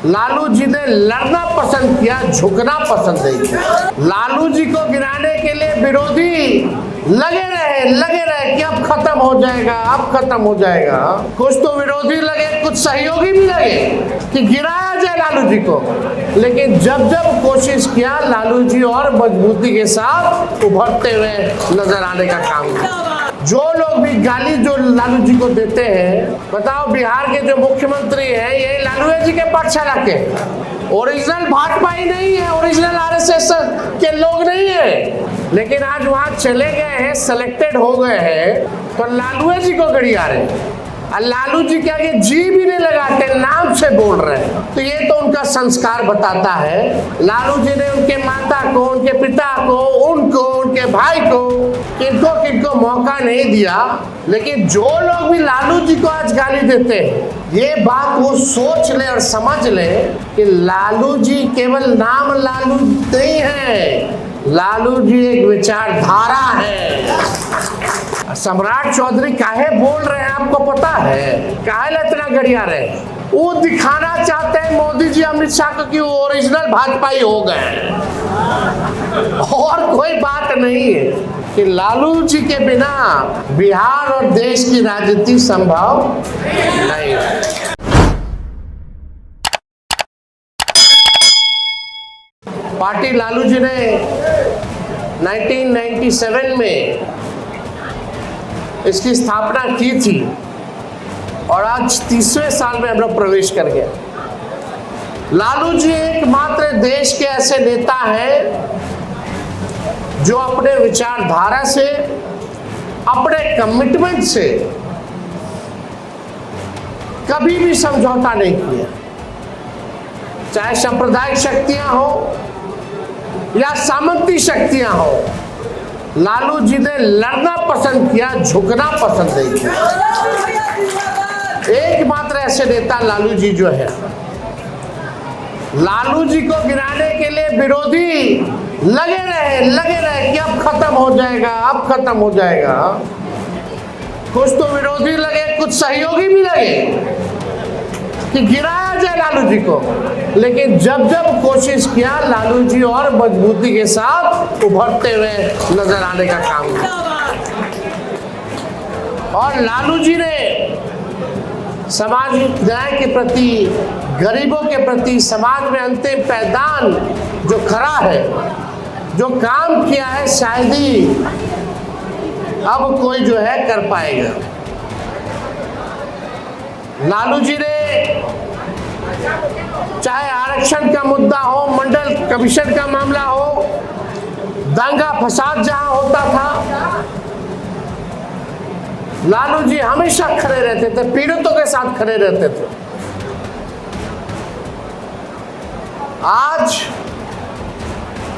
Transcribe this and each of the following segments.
लालू जी ने लड़ना पसंद किया, झुकना पसंद नहीं किया। लालू जी को गिराने के लिए विरोधी लगे रहे कि अब खत्म हो जाएगा, अब खत्म हो जाएगा। कुछ तो विरोधी लगे, कुछ सहयोगी भी लगे कि गिराया जाए लालू जी को, लेकिन जब जब कोशिश किया लालू जी और मजबूती के साथ उभरते हुए नजर आने का काम किया। जो लोग भी गाली जो लालू जी को देते हैं, बताओ बिहार के जो मुख्यमंत्री हैं ये लालू जी के पाठशाला के ओरिजिनल भाजपा ही नहीं है, ओरिजिनल आरएसएस के लोग नहीं है, लेकिन आज वहां चले गए हैं, सिलेक्टेड हो गए हैं, तो लालू जी को गड़िया रहे हैं। लालू जी के आगे जी भी नहीं लगाते, नाम से बोल रहे हैं। तो ये तो उनका संस्कार बताता है। लालू जी ने उनके माता को, उनके पिता को, उनको, उनके भाई को, किनको मौका नहीं दिया। लेकिन जो लोग भी लालू जी को आज गाली देते हैं, ये बात वो सोच ले और समझ ले कि लालू जी केवल नाम लालू नहीं है, लालू जी एक विचारधारा है। सम्राट चौधरी काहे बोल रहे हैं आपको पता है? काहे इतना गरिया रहे? वो दिखाना चाहते हैं मोदी जी अमित शाह को कि वो ओरिजिनल भाजपाई हो गए, और कोई बात नहीं है कि लालू जी के बिना बिहार और देश की राजनीति संभव नहीं है। पार्टी लालू जी ने 1997 में इसकी स्थापना की थी और आज 30वें साल में हम लोग प्रवेश कर गए। लालू जी एकमात्र देश के ऐसे नेता हैं जो अपने विचारधारा से, अपने कमिटमेंट से कभी भी समझौता नहीं किया, चाहे सांप्रदायिक शक्तियां हो या सामंती शक्तियां हो। लालू जी ने लड़ना पसंद किया, झुकना पसंद नहीं किया। एकमात्र ऐसे नेता लालू जी जो है। लालू जी को गिराने के लिए विरोधी लगे रहे कि अब खत्म हो जाएगा, अब खत्म हो जाएगा। कुछ तो विरोधी लगे, कुछ सहयोगी भी लगे कि गिराया जाए लालू जी को, लेकिन जब जब कोशिश किया लालू जी और मजबूती के साथ उभरते हुए नजर आने का काम किया। और लालू जी ने सामाजिक न्याय के प्रति, गरीबों के प्रति, समाज में अंतिम पैदान जो खड़ा है, जो काम किया है, शायद ही अब कोई जो है कर पाएगा। लालू जी ने चाहे आरक्षण का मुद्दा हो, मंडल कमीशन का मामला हो, दंगा फसाद जहां होता था, लालू जी हमेशा खड़े रहते थे, पीड़ितों के साथ खड़े रहते थे। आज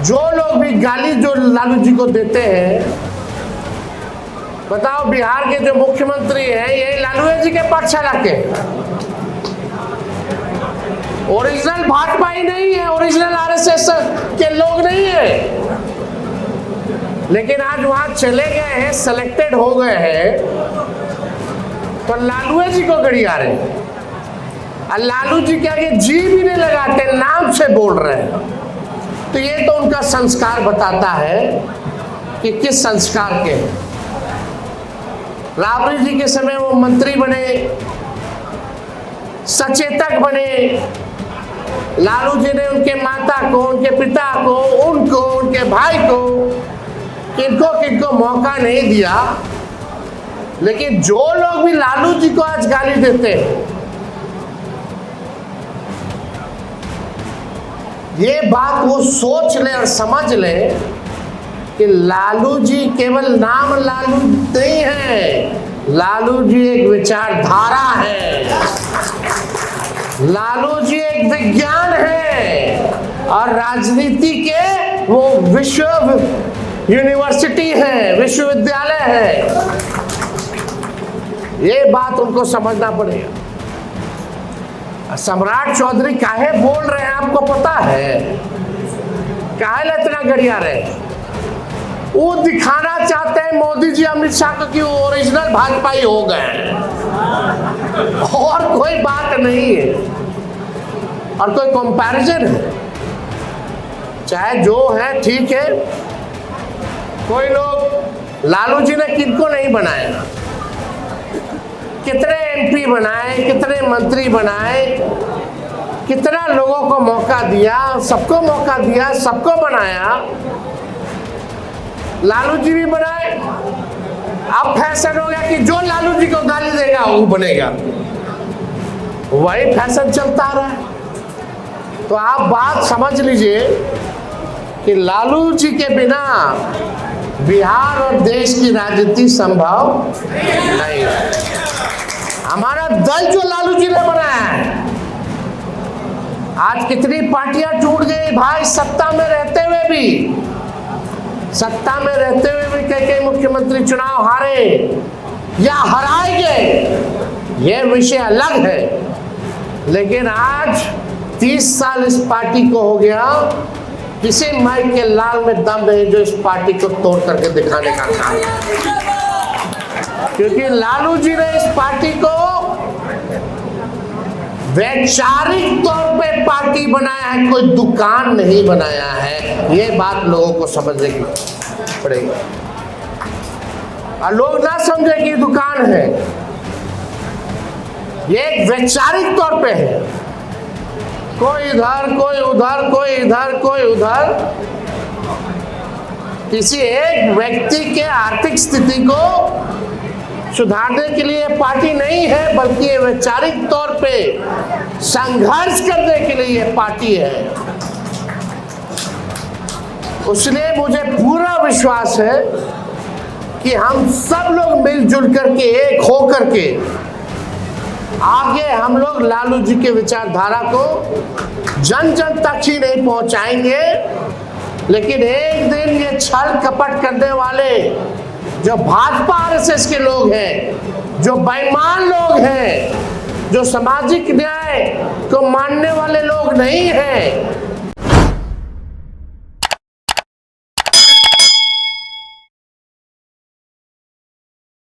जो लोग भी गाली जो लालू जी को देते हैं, बताओ बिहार के जो मुख्यमंत्री हैं ये लालू जी के पाठशाला के ओरिजिनल भाजपा ही नहीं है, ओरिजिनल आरएसएस के लोग नहीं है, लेकिन आज वहां चले गए हैं, सिलेक्टेड हो गए हैं, तो लालू जी को गड़िया रहे हैं। लालू जी के आगे जी भी नहीं लगाते, नाम से बोल रहे हैं। तो ये तो उनका संस्कार बताता है कि किस संस्कार के हैं। राबड़ी जी के समय वो मंत्री बने, सचेतक बने। लालू जी ने उनके माता को, उनके पिता को, उनको, उनके भाई को, किनको मौका नहीं दिया। लेकिन जो लोग भी लालू जी को आज गाली देते हैं, ये बात वो सोच ले और समझ ले कि लालू जी केवल नाम लालू नहीं है, लालू जी एक विचारधारा है, लालू जी एक विज्ञान है, और राजनीति के वो विश्व यूनिवर्सिटी है, विश्वविद्यालय है। ये बात उनको समझना पड़ेगा। सम्राट चौधरी काहे बोल रहे हैं आपको पता है? काहे इतना गरिया रहे? वो दिखाना चाहते हैं मोदी जी अमित शाह को कि वो ओरिजिनल भाजपाई हो गए, और कोई बात नहीं है। और कोई कंपैरिजन है? चाहे जो है ठीक है। कोई लोग लालू जी ने किनको नहीं बनाया, कितने एमपी बनाए, कितने मंत्री बनाए, कितना लोगों को मौका दिया, सबको मौका दिया, सबको बनाया। लालू जी भी बनाए। अब फैशन हो गया कि जो लालू जी को गाली देगा वो बनेगा, वही फैशन चलता रहा है। तो आप बात समझ लीजिए कि लालू जी के बिना बिहार और देश की राजनीति संभव नहीं है। हमारा दल जो लालू जी ने बनाया है, आज कितनी पार्टियां टूट गई भाई, सत्ता में रहते हुए भी, सत्ता में रहते हुए भी कई मुख्यमंत्री चुनाव हारे या हराए गए, यह विषय अलग है। लेकिन आज 30 साल इस पार्टी को हो गया, किसी माइक के लाल में दम नहीं जो इस पार्टी को तोड़ करके दिखाने का काम, क्योंकि लालू जी ने इस पार्टी को वैचारिक तौर पे पार्टी बनाया है, कोई दुकान नहीं बनाया है। ये बात लोगों को समझने की पड़ेगी, और लोग ना समझे कि दुकान है, ये एक वैचारिक तौर पे है। कोई इधर, कोई उधर, कोई इधर, कोई उधर, किसी एक व्यक्ति के आर्थिक स्थिति को सुधारने के लिए पार्टी नहीं है, बल्कि ये वैचारिक तौर पे संघर्ष करने के लिए ये पार्टी है। उसलिए मुझे पूरा विश्वास है कि हम सब लोग मिलजुल करके, एक हो करके आगे हम लोग लालू जी के विचारधारा को जन जन तक ही नहीं पहुंचाएंगे, लेकिन एक दिन ये छल कपट करने वाले जो भाजपा आरएसएस के लोग हैं, जो बेईमान लोग हैं, जो सामाजिक न्याय को मानने वाले लोग नहीं हैं,